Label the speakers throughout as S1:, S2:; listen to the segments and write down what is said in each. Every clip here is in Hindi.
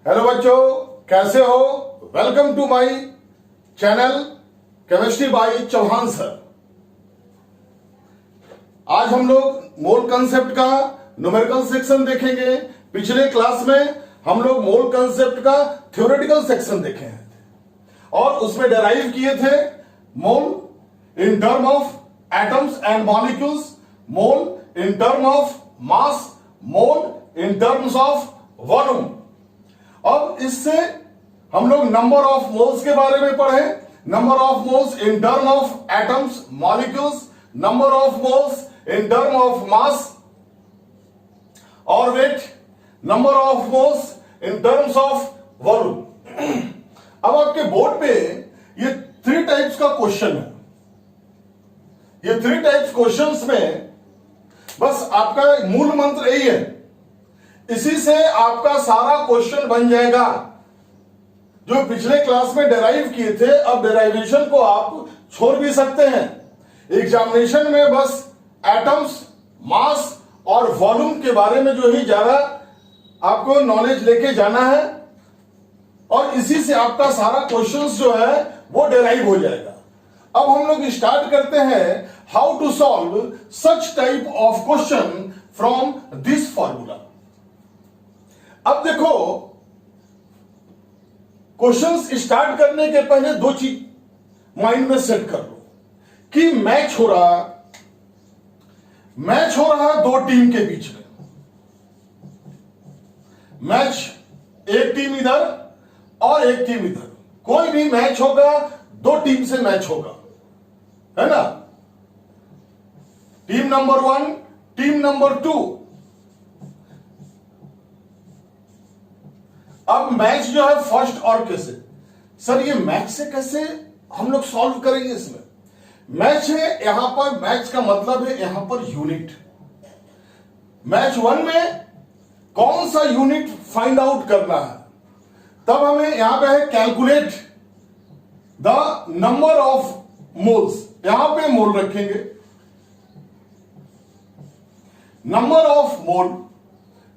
S1: हेलो बच्चों, कैसे हो? Welcome to my channel chemistry by Chauhan sir. आज हम लोग मोल कंसेप्ट का न्यूमेरिकल सेक्शन देखेंगे। पिछले क्लास में हम लोग मोल कंसेप्ट का थ्योरेटिकल सेक्शन देखे हैं और उसमें डेराइव किए थे mole in term of atoms and molecules, mole in term of mass, mole in terms of volume. अब इससे हम लोग नंबर ऑफ मोल्स के बारे में पढ़े, number of moles in term of atoms molecules, number of moles in term of mass और weight, number of moles in terms of volume. अब आपके बोर्ड पे ये 3 टाइप्स का क्वेश्चन है। ये 3 टाइप्स क्वेश्चंस में बस आपका मूल मंत्र यही है, इसी से आपका सारा क्वेश्चन बन जाएगा। जो पिछले क्लास में डेराइव किए थे, अब डेराइवेशन को आप छोड़ भी सकते हैं। एग्जामिनेशन में बस एटम्स, मास और वॉल्यूम के बारे में जो ही ज्यादा आपको नॉलेज लेके जाना है और इसी से आपका सारा क्वेश्चंस जो है वो डेराइव हो जाएगा। अब हम लोग स्टार्ट करते हैं how to solve such type of question from this formula. अब देखो, क्वेश्चंस स्टार्ट करने के पहले 2 चीज माइंड में सेट कर लो कि मैच हो रहा है 2 टीम के बीच में। मैच, एक टीम इधर और एक टीम इधर। कोई भी मैच होगा 2 टीम से मैच होगा, है ना। Team number 1, team number 2। अब मैच जो है फर्स्ट और कैसे? सर ये मैच से कैसे हम लोग सॉल्व करेंगे? इसमें मैच है, यहां पर मैच का मतलब है यहां पर यूनिट। मैच 1 में कौन सा यूनिट फाइंड आउट करना है, तब हमें यहां पे है calculate the number of moles. यहां पे मोल रखेंगे, number of mole,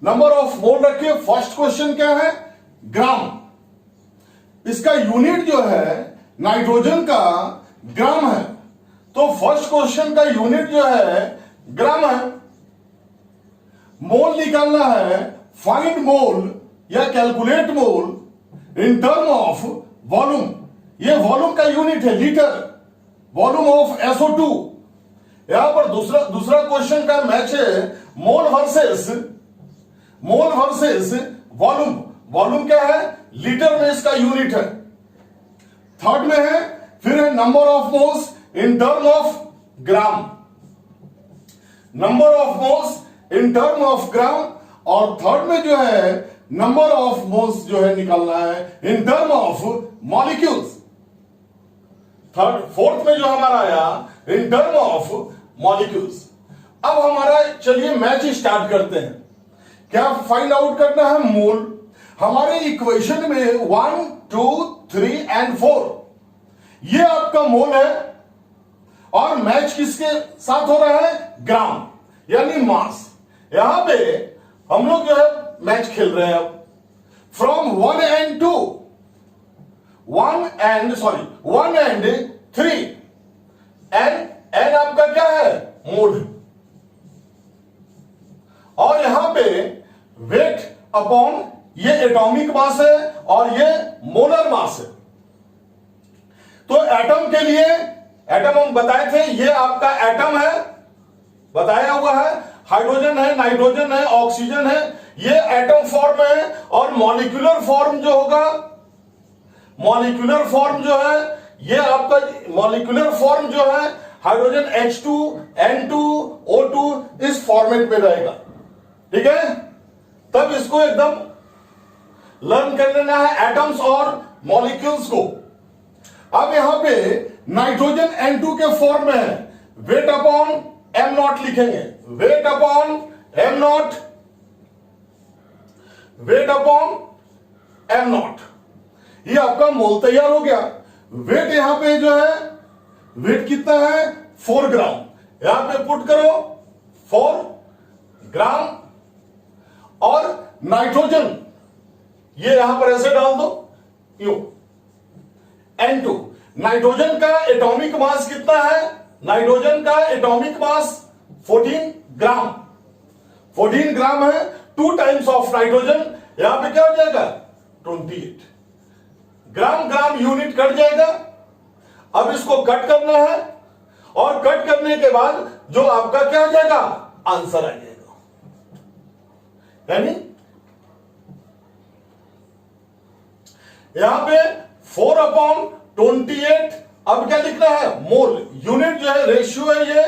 S1: number of mole रखिए। फर्स्ट क्वेश्चन क्या है? ग्राम। इसका यूनिट जो है नाइट्रोजन का ग्राम है, तो फर्स्ट क्वेश्चन का यूनिट जो है ग्राम है। मोल निकालना है, फाइंड मोल या calculate mole in term of volume. ये वॉल्यूम का यूनिट है लीटर, वॉल्यूम ऑफ SO2। यहां पर दूसरा क्वेश्चन का मैच है मोल वर्सेस वॉल्यूम। वॉल्यूम क्या है? लीटर में इसका यूनिट है। थर्ड में है फिर है number of moles in term of gram, number of moles in term of gram. और थर्ड में जो है नंबर ऑफ मोल्स जो है निकालना है इन टर्म ऑफ मॉलिक्यूल्स। फोर्थ में जो हमारा आया इन टर्म ऑफ मॉलिक्यूल्स। अब हमारा चलिए मैच स्टार्ट करते हैं। क्या फाइंड आउट करना है? मोल। हमारे इक्वेशन में 1, 2, 3 and 4 ये आपका मोल है और मैच किसके साथ हो रहा है? ग्राम यानी मास। यहां पे हम लोग जो है मैच खेल रहे हैं अब फ्रॉम 1 and 2, 1 and 3 एन आपका क्या है? मोल। और यहां पे वेट अपॉन ये एटॉमिक मास है और ये मोलर मास है। तो एटम के लिए, एटम हम बताए थे, ये आपका एटम है, बताया हुआ है। हाइड्रोजन है, नाइट्रोजन है, ऑक्सीजन है, ये एटम फॉर्म है। और मॉलिक्यूलर फॉर्म जो होगा, मॉलिक्यूलर फॉर्म जो है ये आपका मॉलिक्यूलर फॉर्म जो है हाइड्रोजन H2, N2, O2 इस फॉर्मेट में रहेगा। ठीक है, तब इसको एकदम लर्न कर लेना है एटम्स और मॉलिक्यूल्स को। अब यहां पे नाइट्रोजन N2 के फॉर्म में है, वेट अपॉन m0 लिखेंगे, weight upon m0, weight upon m0। ये आपका मोल तैयार हो गया। वेट यहां पे जो है, वेट कितना है? 4 ग्राम। यहां पे पुट करो 4 ग्राम। और नाइट्रोजन ये यहां पर ऐसे डाल दो यू N2। नाइट्रोजन का एटॉमिक मास कितना है? नाइट्रोजन का एटॉमिक मास 14 ग्राम, 14 ग्राम है। 2 टाइम्स ऑफ नाइट्रोजन, यहां पे क्या हो जाएगा 28 ग्राम। ग्राम यूनिट कट जाएगा। अब इसको कट करना है और कट करने के बाद जो आपका क्या हो जाएगा आंसर आ जाएगा, यानी यहां पे 4/28। अब क्या लिखना है मोल। यूनिट जो है रेशियो है, ये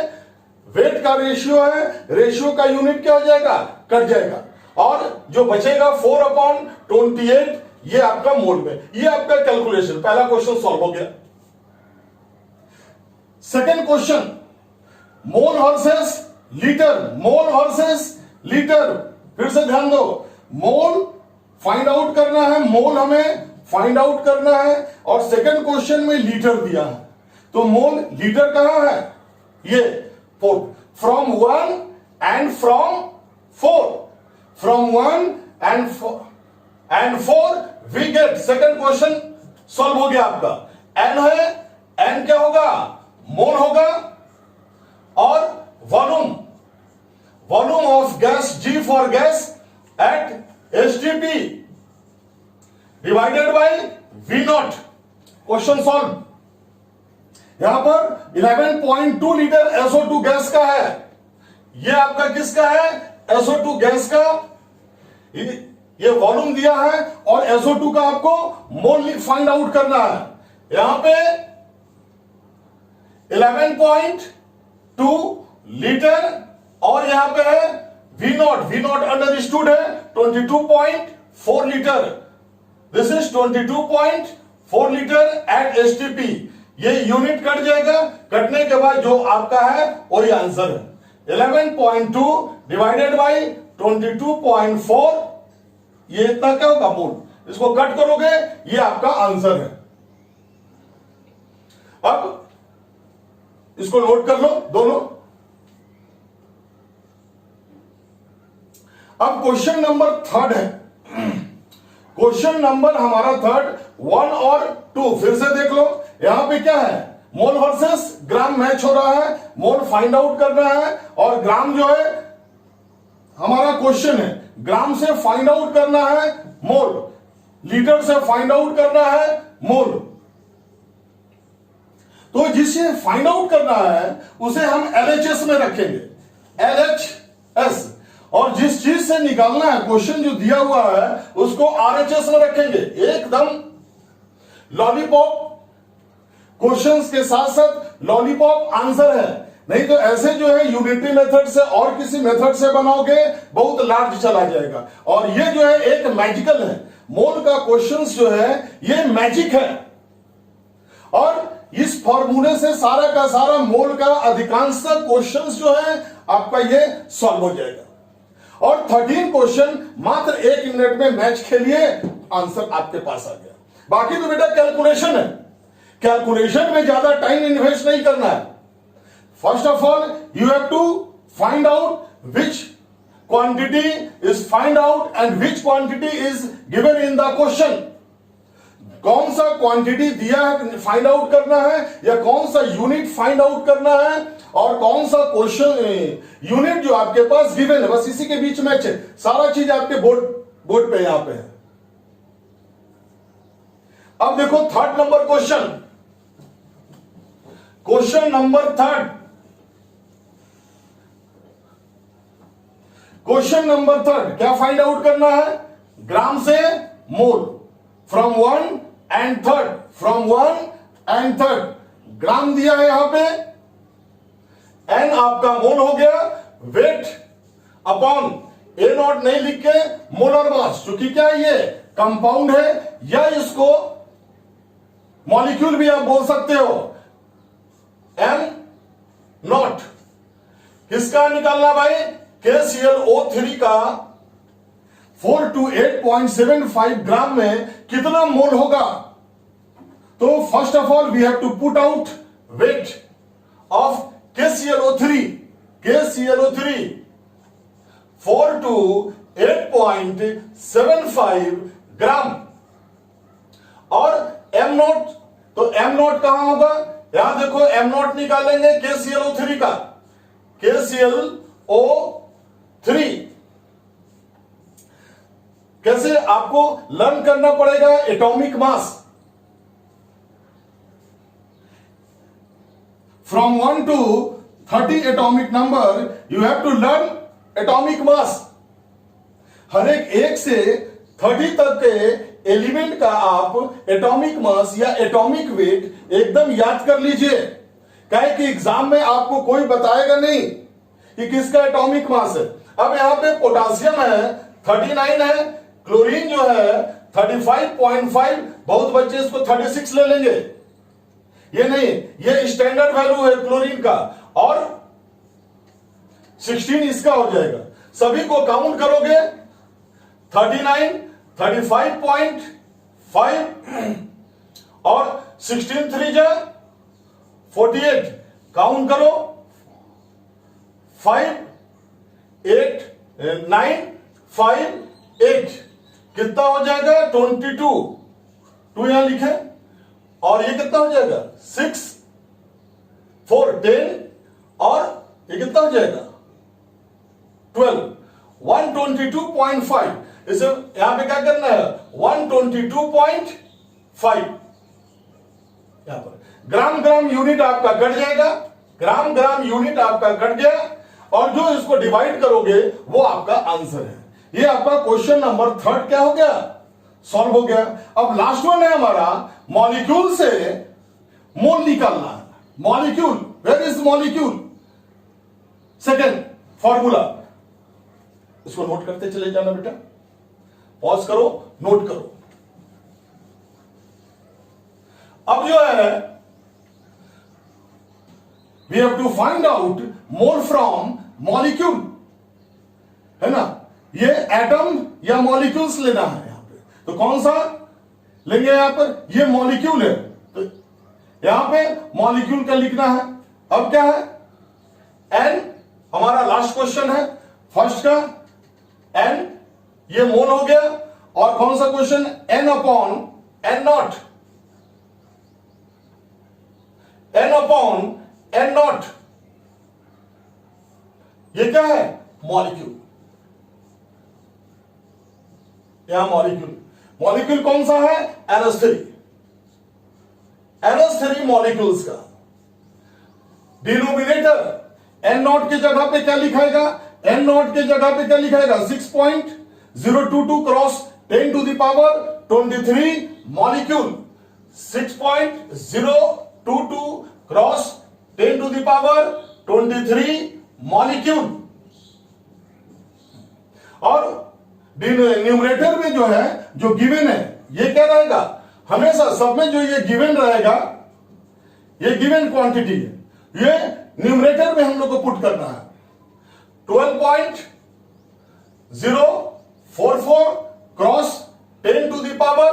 S1: वेट का रेशियो है, रेशियो का यूनिट क्या हो जाएगा कट जाएगा और जो बचेगा 4/28 ये आपका मोल में। ये आपका कैलकुलेशन, पहला क्वेश्चन सॉल्व हो गया। सेकेंड क्वेश्चन मोल वर्सेस लीटर, मोल वर्सेस लीटर। फिर से ध्यान दो, मोल फाइंड आउट करना है, मोल हमें फाइंड आउट करना है और सेकंड क्वेश्चन में लीटर दिया है। तो मोल लीटर कहां है? ये from 1 and from 4, from 1 and 4 we get. Second question solve हो गया आपका। एन है, एन क्या होगा मोल होगा और volume, volume of gas G for gas at HTP divided by V naught. Question solve. यहां पर 11.2 लीटर SO2 गैस का है। यह आपका किसका है? SO2 गैस का। ये वॉल्यूम दिया है और SO2 का आपको मोल फाइंड आउट करना है। यहां पे 11.2 लीटर और यहां पे है वी नॉट अंडरस्टूड है 22.4 litre. This is 22.4 litre eight STP. ये यूनिट कट जाएगा, कटने के बाद जो आपका है वही आंसर है। 11.2 डिवाइडेड बाई 22.4, ये इतना क्या होगा मोल। इसको कट करोगे ये आपका आंसर है। अब इसको नोट कर लो दोनों। अब क्वेश्चन नंबर 3 है। क्वेश्चन नंबर हमारा 3 1 और 2 फिर से देख लो। यहां पे क्या है मोल वर्सेस ग्राम मैच हो रहा है, मोल फाइंड आउट करना है और ग्राम जो है हमारा क्वेश्चन है, ग्राम से फाइंड आउट करना है मोल, लीटर से फाइंड आउट करना है मोल। तो जिसे फाइंड आउट करना है उसे हम LHS में रखेंगे, LHS। और जिस चीज से निकालना है क्वेश्चन जो दिया हुआ है उसको RHS में रखेंगे। एकदम लॉलीपॉप क्वेश्चंस के साथ साथ लॉलीपॉप आंसर है। नहीं तो ऐसे जो है यूनिटरी मेथड से और किसी मेथड से बनाओगे बहुत लार्ज चला जाएगा। और ये जो है एक मैजिकल है, मोल का क्वेश्चंस जो है ये मैजिक है और इस फॉर्मूले से सारा का सारा मोल का अधिकांश क्वेश्चंस जो है आपका ये सॉल्व हो जाएगा। और 13 क्वेश्चन मात्र 1 मिनट में मैच खेलिए, आंसर आपके पास आ गया। बाकी तो बेटा कैलकुलेशन है, कैलकुलेशन में ज्यादा टाइम इन्वेस्ट नहीं करना है। First of all you have to find out which quantity is find out and which quantity is given in the question. कौन सा क्वांटिटी दिया है फाइंड आउट करना है या कौन सा यूनिट फाइंड आउट करना है और कौन सा क्वेश्चन यूनिट जो आपके पास गिवन है, बस इसी के बीच मैच है। सारा चीज आपके बोर्ड पे यहां पे है। अब देखो 3rd number question, question number 3, question number 3 क्या फाइंड आउट करना है? ग्राम से mole from 1 and 3rd, from 1 and 3rd। Gram दिया है यहां पे, एन आपका मोल हो गया, वेट अपॉन A0 नहीं लिख के मोलर मास, क्योंकि क्या ये कंपाउंड है या इसको मॉलिक्यूल भी आप बोल सकते हो। M0 किसका निकालना भाई? KClO3 का 4 to 8.75 ग्राम में कितना मोल होगा? तो first of all we have to put out weight of KClO3 4 to 8.75 gram. और एम नॉट, तो एम नॉट कहां होगा, यहां देखो एम नॉट निकालेंगे KClO3 का, KClO3 कैसे आपको लर्न करना पड़ेगा, atomic mass from 1 to 30 atomic number you have to learn atomic mass. हर एक से 30 तक के एलिमेंट का आप एटॉमिक मास या एटॉमिक वेट एकदम याद कर लीजिए। कहे कि एग्जाम में आपको कोई बताएगा नहीं कि किसका एटॉमिक मास है। अब यहां पे पोटासियम है 39 है, क्लोरीन जो है 35.5, बहुत बच्चे इसको 36 ले लेंगे, ये नहीं, ये स्टैंडर्ड वैल्यू है क्लोरीन का, और 16 इसका हो जाएगा। सभी को काउंट करोगे 39, 35.5 और 16 3 जा 48, काउंट करो 5 8 9 5 8, कितना हो जाएगा 22, 2 यहां लिखे, और ये कितना हो जाएगा 6 4 10, और ये कितना हो जाएगा 12, 122.5। इसे यहां पे क्या करना है 122.5, यहां पर ग्राम ग्राम यूनिट आपका कट जाएगा, ग्राम ग्राम यूनिट आपका कट गया, और जो इसको डिवाइड करोगे वो आपका आंसर है। ये आपका क्वेश्चन नंबर 3 क्या हो गया, सॉल्व हो गया। अब लास्ट वन है हमारा, मॉलिक्यूल से मोल निकालना है। Molecule, where is molecule, second formula, इसको नोट करते चले जाना बेटा, पॉज करो, नोट करो। अब जो है we have to find out mole from molecule, है ना, ये एटम या मॉलिक्यूल्स लेना है यहां पे, तो कौन सा लेंगे यहां पर, ये मॉलिक्यूल है, तो यहां पे मॉलिक्यूल का लिखना है। अब क्या है, एन हमारा लास्ट क्वेश्चन है फर्स्ट का, एन ये मोल हो गया, और कौन सा question, N upon N naught, N upon N naught, ये क्या है मॉलिक्यूल, यहां मॉलिक्यूल, मॉलिक्यूल कौन सा है NH3, NH3 मॉलिक्यूल्स का डिनोमिनेटर एन नॉट की जगह पे क्या लिखाएगा, एन नॉट के जगह पे क्या लिखाएगा 6.022 cross 10 to the power 23 molecule, 6.022 cross 10 to the power 23 molecule. और न्यूमरेटर में जो है, जो गिवन है, ये क्या रहेगा, हमेशा सब में जो ये गिवन रहेगा, ये गिवन क्वांटिटी है, ये न्यूमरेटर में हम लोग को पुट करना है। 12.044 cross 10 to the power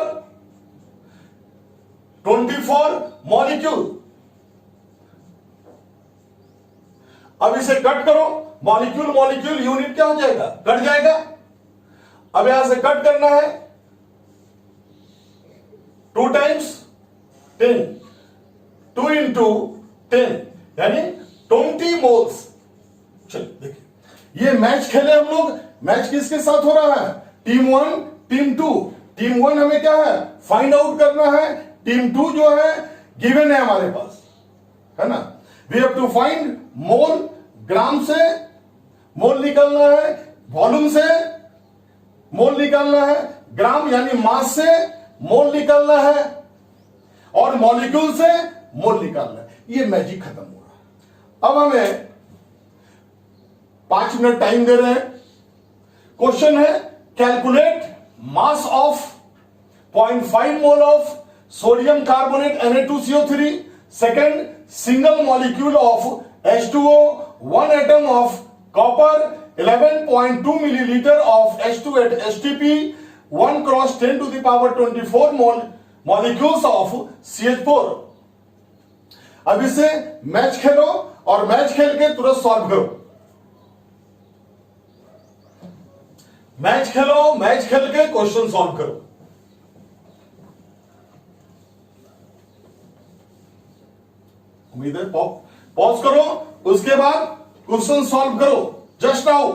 S1: 24 molecule. अब इसे कट करो, मॉलिक्यूल मॉलिक्यूल यूनिट क्या हो जाएगा, कट जाएगा। अब यहां से कट करना है 2 टाइम्स 10, 2 इंटू 10 यानी 20 मोल्स। चलिए देखिए, ये मैच खेले हम लोग, मैच किसके साथ हो रहा है, टीम 1 टीम 2। टीम 1 हमें क्या है फाइंड आउट करना है, टीम 2 जो है गिवन है हमारे पास, है ना। वी हैव टू फाइंड मोल, ग्राम से मोल निकालना है, वॉल्यूम से मोल निकालना है, ग्राम यानी मास से मोल निकालना है, और मॉलिक्यूल से मोल निकालना है। ये मैजिक खत्म हो रहा है। अब हमें 5 मिनट टाइम दे रहे हैं। क्वेश्चन है, calculate mass of 0.5 mole of sodium carbonate Na2CO3, second single molecule of H2O, 1 atom of copper, 11.2 milliliter of H2 STP, 1 cross 10 to the power 24 molecules of CH4। अब इसे मैच खेलो, और मैच खेल के तुरंत सॉल्व करो। मैच खेलो, मैच खेल के क्वेश्चन सॉल्व करो। उम्मीद है पॉज करो, उसके बाद क्वेश्चन सॉल्व करो जस्ट नाउ।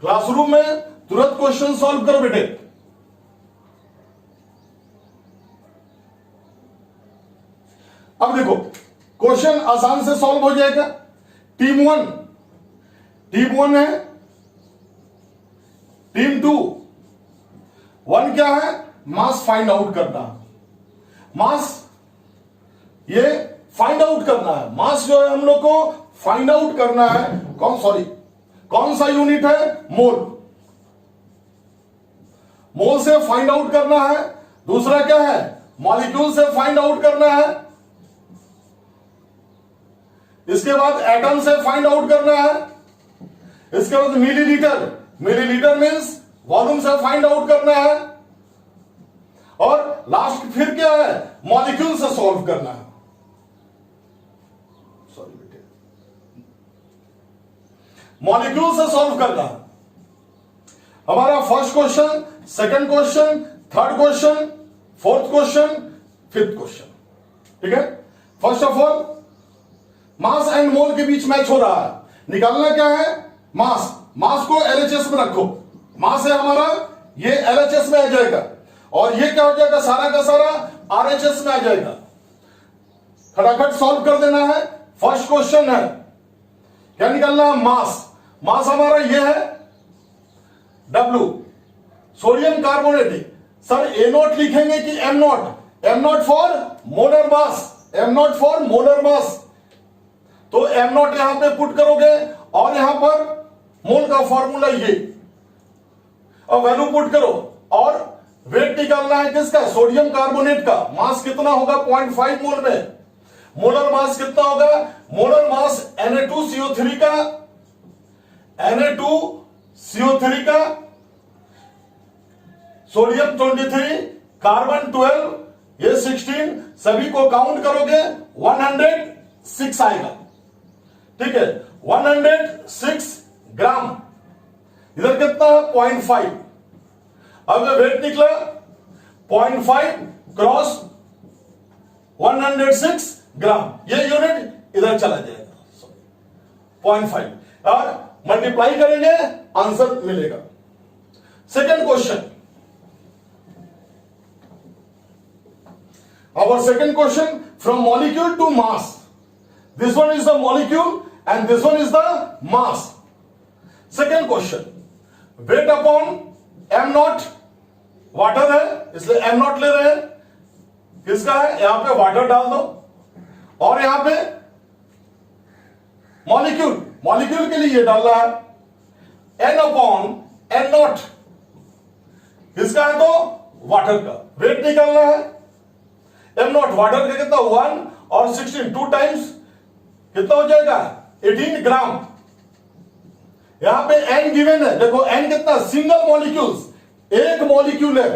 S1: क्लासरूम में तुरंत क्वेश्चन सॉल्व करो बेटे। अब देखो क्वेश्चन आसान से सॉल्व हो जाएगा। टीम वन है, टीम 2 1 क्या है, मास फाइंड आउट करना। मास ये फाइंड आउट करना है, मास जो है हम लोग को फाइंड आउट करना है। कौन सा यूनिट है, मोल। मोल से फाइंड आउट करना है। दूसरा क्या है, मॉलिक्यूल से फाइंड आउट करना है। इसके बाद एटम से फाइंड आउट करना है। इसके बाद मिलीलीटर मींस वॉल्यूम से फाइंड आउट करना है। और लास्ट फिर क्या है, मॉलिक्यूल से सॉल्व करना है। सॉरी बेटे, मॉलिक्यूल से सॉल्व करना है। हमारा first question, second question, third question, fourth question, fifth question. ठीक है। First of all mass and मोल के बीच मैच हो रहा है। निकालना क्या है, मास को एलएचएस में रखो। मास है हमारा, ये एलएचएस में आ जाएगा और ये क्या हो जाएगा, सारा का सारा आरएचएस में आ जाएगा। फटाफट सॉल्व कर देना है। फर्स्ट क्वेश्चन है, क्या निकालना है, मास हमारा ये है W, sodium carbonate. Sir A0 लिखेंगे कि M0? M0 for molar mass, तो M0 यहां पे पुट करोगे और यहां पर मोल का फॉर्मूला ये, और वैल्यू पुट करो और वेट निकालना है किसका, सोडियम कार्बोनेट का। मास कितना होगा, 0.5 मोल में। मोलर मास कितना होगा, मोलर मास Na2CO3 का, सोडियम 23, कार्बन 12, ये 16, सभी को काउंट करोगे 106 आएगा। ठीक है, 106 ग्राम। इधर कितना है, 0.5। अब वेट निकला 0.5 क्रॉस 106 ग्राम, ये यूनिट इधर चला जाएगा 0.5 और मल्टीप्लाई करेंगे, आंसर मिलेगा। Second question, our second question, from molecule to mass. This one is the molecule and this one is the mass. Second question, weight upon M0, water है इसलिए M0 ले रहे हैं। किसका है, यहां पे वाटर डाल दो और यहां पे मॉलिक्यूल के लिए ये डाल रहा है N अपॉन N0। किसका है, तो वाटर का। वेट निकालना है, M0 वाटर का कितना, 1 और 16, 2 टाइम्स कितना हो जाएगा, 18 ग्राम। यहां पे N गिवन है, देखो N कितना, सिंगल मॉलिक्यूल्स, एक मॉलिक्यूल है।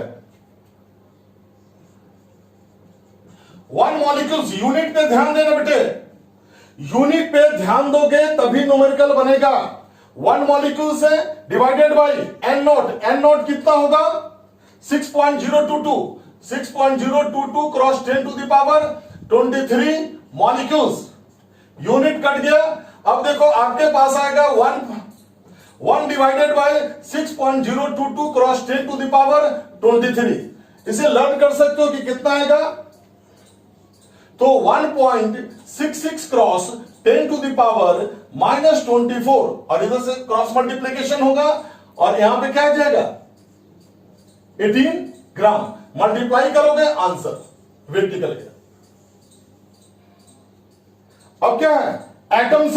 S1: 1 मॉलिक्यूल्स, यूनिट पे ध्यान देना बेटे, यूनिट पे ध्यान दोगे तभी न्यूमेरिकल बनेगा। 1 मॉलिक्यूल से डिवाइडेड बाय N0 कितना होगा, 6.022, 6.022 cross 10 to the power 23 molecules. Unit cut गया। अब देखो आपके पास आएगा 1 divided by 6.022 cross 10 to the power 23। इसे लर्न कर सकते हो कि कितना आएगा, तो 1.66 क्रॉस 10 टू द पावर -24, और इधर से क्रॉस मल्टीप्लीकेशन होगा और यहां पे क्या आ जाएगा, 18 ग्राम। मल्टीप्लाई करोगे, आंसर वेट निकल गया। अब क्या है, एटम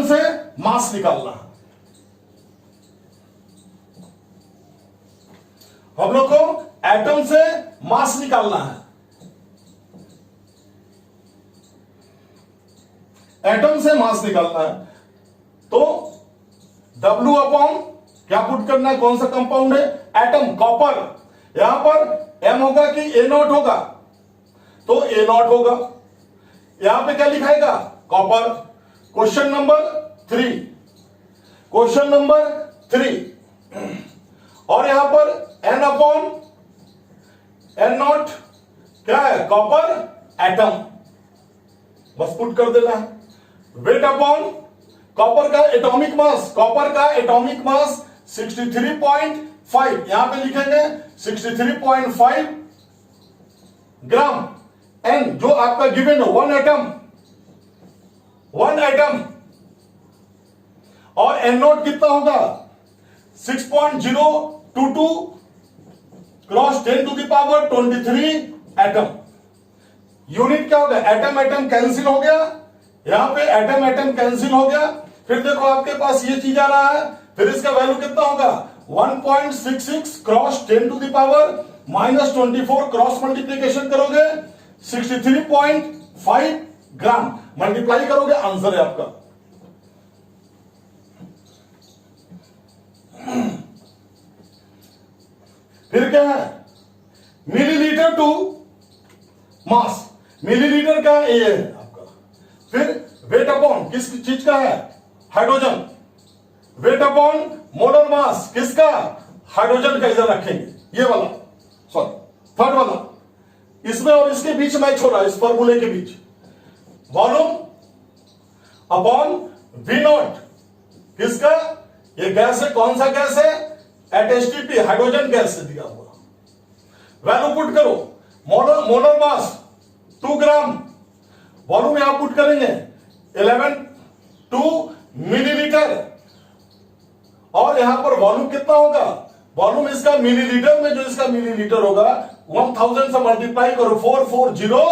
S1: से मास निकालना है। हम लोग को एटम से मास निकालना है। एटम से मास निकालना है तो W अपॉन क्या पुट करना है, कौन सा कंपाउंड है, एटम, कॉपर। यहां पर M होगा कि A0 होगा, तो A0 होगा। यहां पे क्या लिखाएगा, कॉपर। क्वेश्चन नंबर 3 और यहां पर N अपॉन एन नॉट क्या है, कॉपर एटम, बस पुट कर देना है। वेट अपॉन कॉपर का एटॉमिक मास, कॉपर का एटॉमिक मास 63.5, यहां पे लिखेंगे 63.5 ग्राम। एन जो आपका गिवन है, वन एटम, और एन नॉट कितना होगा 6.022 cross 10 to the power 23 atom. Unit क्या होगा, एटम एटम कैंसिल हो गया, यहां पे एटम एटम कैंसिल हो गया। फिर देखो आपके पास ये चीज आ रहा है, फिर इसका वैल्यू कितना होगा 1.66 cross 10 to the power -24 cross multiplication करोगे 63.5 ग्राम, मल्टीप्लाई करोगे आंसर है आपका। फिर क्या है, मिलीलीटर टू मास, मिलीलीटर का ये है आपका। फिर वेट अपॉन किस चीज का है, hydrogen, weight upon molar mass किसका, हाइड्रोजन का, इधर रखेंगे ये वाला, सॉरी थर्ड वाला, इसमें और इसके बीच मैच हो रहा है, इस फॉर्मूले के बीच। वॉल्यूम अपॉन वी नॉट किसका, ये गैस है, कौन सा गैस है, एचटीपी, हाइड्रोजन गैस से दिया हुआ। वैल्यू पुट करो, मोलर मास 2 ग्राम, वॉल्यूम यहां पुट करेंगे 11.2 मिलीलीटर, और यहां पर वॉल्यूम कितना होगा, वॉल्यूम इसका मिलीलीटर में, जो इसका मिलीलीटर होगा 1000 से मल्टीप्लाई करो 440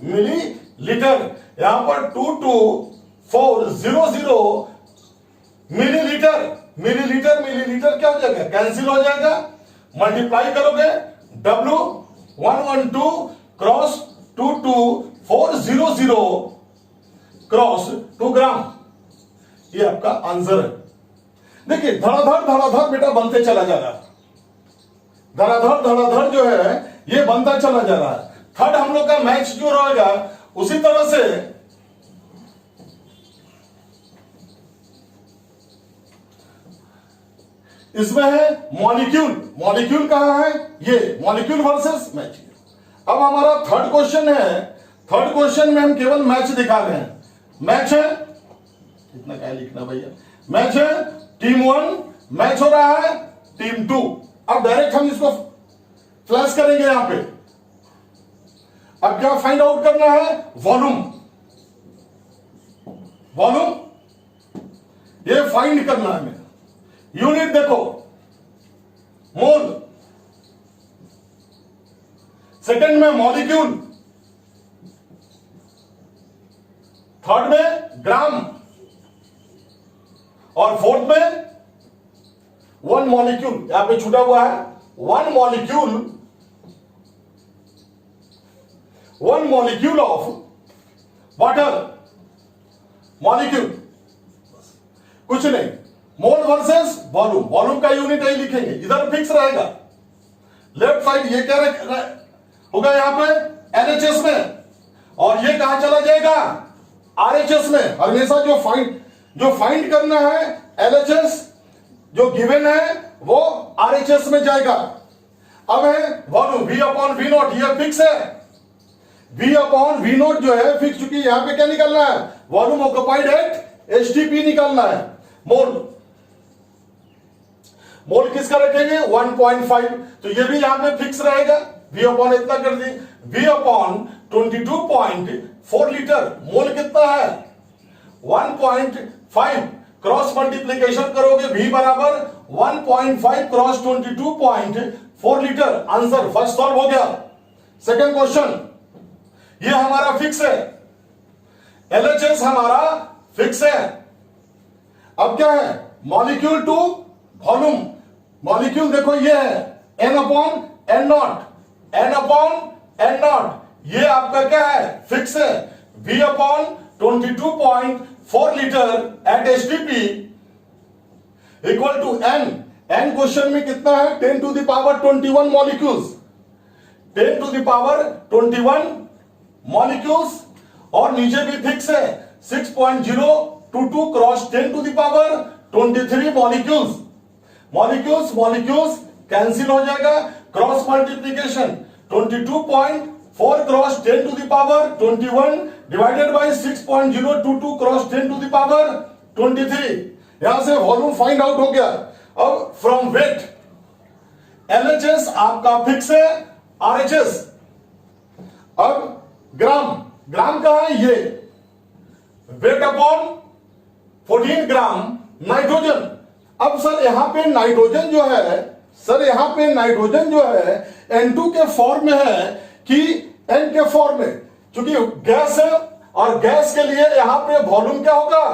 S1: मिलीलीटर, यहां पर 22400 मिलीलीटर, मिलीलीटर क्या हो जाएगा, कैंसिल हो जाएगा, मल्टीप्लाई करोगे W112 क्रॉस 22400 क्रॉस 2 ग्राम, ये आपका आंसर है। देखिए धड़ाधड़ बेटा बनते चला जा रहा है, धड़ाधड़ जो है ये बनता चला जा रहा है। थर्ड हम लोग का मैच जो रहेगा उसी तरह से इसमें है मॉलिक्यूल, मॉलिक्यूल कहां है, ये मॉलिक्यूल वर्सेस मैच। अब हमारा थर्ड क्वेश्चन है, थर्ड क्वेश्चन में हम केवल मैच दिखा रहे हैं। मैच है, इतना क्या लिखना भैया, मैच है टीम 1 मैच हो रहा है टीम 2। अब डायरेक्ट हम इसको फ्लैश करेंगे यहां पे। अब क्या फाइंड आउट करना है, वॉल्यूम, वॉल्यूम ये फाइंड करना है हमें। यूनिट देखो मोल, सेकंड में मॉलिक्यूल, थर्ड में ग्राम, और फोर्थ में वन मॉलिक्यूल, यहां पे छूटा हुआ है one molecule of water, molecule कुछ नहीं। मोल वर्सेस वॉल्यूम, वॉल्यूम का यूनिट यही लिखेंगे, इधर फिक्स रहेगा। लेफ्ट साइड ये क्या होगा यहां पे एलएचएस में, और ये कहां चला जाएगा आरएचएस में। हमेशा जो फाइंड करना है एलएचएस जो गिवन है वो आरएचएस में जाएगा। अब है volume V upon V naught, ये फिक्स है, वी अपॉन वी नॉट जो है फिक्स, चुकी यहां पे क्या निकलना है, वॉल्यूम ऑक्युपाइड एट एचटीपी निकालना है। मोल किसका रखेंगे 1.5, तो ये भी यहां पे फिक्स रहेगा, वी अपॉन इतना कर दी, वी अपॉन 22.4 लीटर, मोल कितना है 1.5, क्रॉस मल्टीप्लीकेशन करोगे v बराबर 1.5 cross 22.4 litre, answer first solve हो गया। सेकंड क्वेश्चन, ये हमारा फिक्स है, एलएचएस हमारा फिक्स है। अब क्या है मॉलिक्यूल टू वॉल्यूम, मॉलिक्यूल देखो ये है n upon n naught, n upon n naught, ये आपका क्या है फिक्स है, v upon 22.4 litre at HTP equal to n, n question में कितना है 10 to the power 21 molecules, 10 to the power 21 molecules, और नीचे भी फिक्स है 6.022 cross 10 to the power 23 molecules. Molecules cancel हो जाएगा, cross multiplication 22.4 cross 10 to the power 21 divided by 6.022 cross 10 to the power 23। यहां से वॉल्यूम फाइंड आउट हो गया। अब फ्रॉम वेट, LHS आपका फिक्स है, RHS अब ग्राम, ग्राम का है ये वेट अपॉन 14 ग्राम नाइट्रोजन। अब सर यहां पे नाइट्रोजन जो है, सर यहां पे नाइट्रोजन जो है N2 के फॉर्म में है कि N के फॉर्म में, क्योंकि गैस है और गैस के लिए यहां पे वॉल्यूम क्या होगा,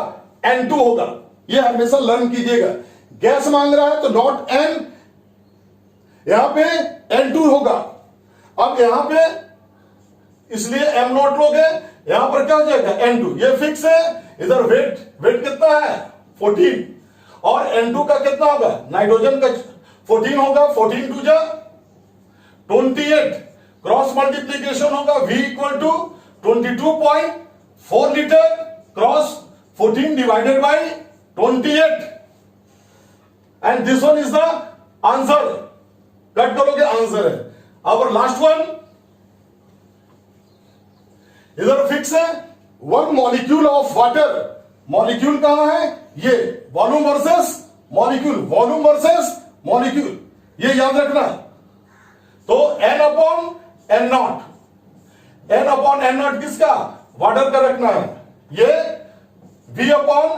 S1: N2 होगा। ये हमेशा लर्न कीजिएगा। गैस मांग रहा है तो नॉट N, यहां पे N2 होगा। अब यहां पे इसलिए M नॉट लोगे, यहां पर क्या हो जाएगा N2, ये फिक्स है। इधर वेट, वेट कितना है 14 और N2 का कितना होगा, नाइट्रोजन का 14 होगा, 14 टू जा 28, क्रॉस मल्टीप्लीकेशन होगा V equal to 22.4 litre cross 14 divided by 28 and this one is the answer. Cut करोगे आंसर है। अब लास्ट वन, इधर फिक्स है 1 मॉलिक्यूल ऑफ वाटर। मॉलिक्यूल कहां है, ये volume versus molecule, volume versus molecule, ये याद रखना। तो N upon N naught, N upon N naught किसका, वाटर का रखना है। ये V upon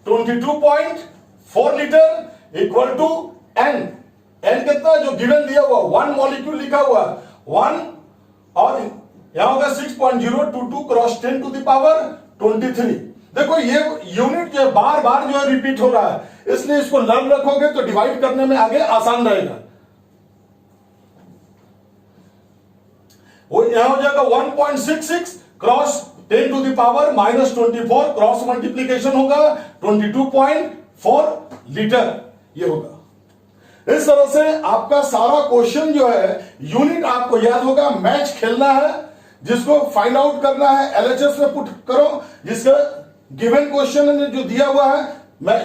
S1: 22.4 litre equal to N, N कितना जो गिवन दिया हुआ 1 मॉलिक्यूल लिखा हुआ 1 और यहां होगा 6.022 क्रॉस 10 टू द पावर 23। देखो ये यूनिट जो बार बार जो है रिपीट हो रहा है, इसलिए इसको लर्न रखोगे तो डिवाइड करने में आगे आसान रहेगा। वो यहां हो जाएगा 1.66 cross 10 to the power -24 cross multiplication होगा 22.4 लीटर, ये होगा। इस तरह से आपका सारा क्वेश्चन जो है यूनिट आपको याद होगा। मैच खेलना है, जिसको फाइंड आउट करना है LHS में पुट करो। जिसका गिवन क्वेश्चन जो दिया हुआ है मैं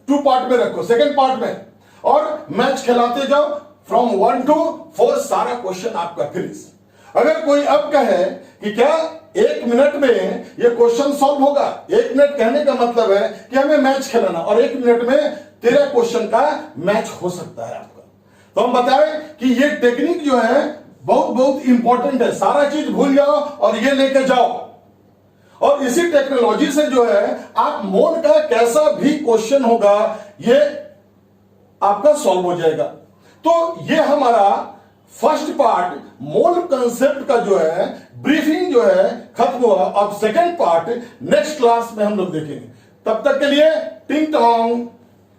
S1: 2 पार्ट में रखो, सेकंड पार्ट में, और मैच खिलाते जाओ फ्रॉम 1 to 4, सारा क्वेश्चन आपका फिनिश। अगर कोई अब कहे कि क्या 1 मिनट में ये क्वेश्चन सॉल्व होगा, 1 मिनट कहने का मतलब है कि हमें मैच खिलाना और 1 मिनट में तेरा क्वेश्चन का मैच हो सकता है आपका। तो हम बताएं कि ये टेक्निक जो है बहुत बहुत इंपॉर्टेंट है। सारा चीज भूल जाओ और ये लेके जाओ, और इसी टेक्नोलॉजी से जो है आप मोल का कैसा भी क्वेश्चन होगा ये आपका सॉल्व हो जाएगा। तो ये हमारा फर्स्ट पार्ट मोल कंसेप्ट का जो है ब्रीफिंग जो है खत्म हुआ। अब सेकंड पार्ट नेक्स्ट क्लास में हम लोग देखेंगे। तब तक के लिए टिंग टोंग।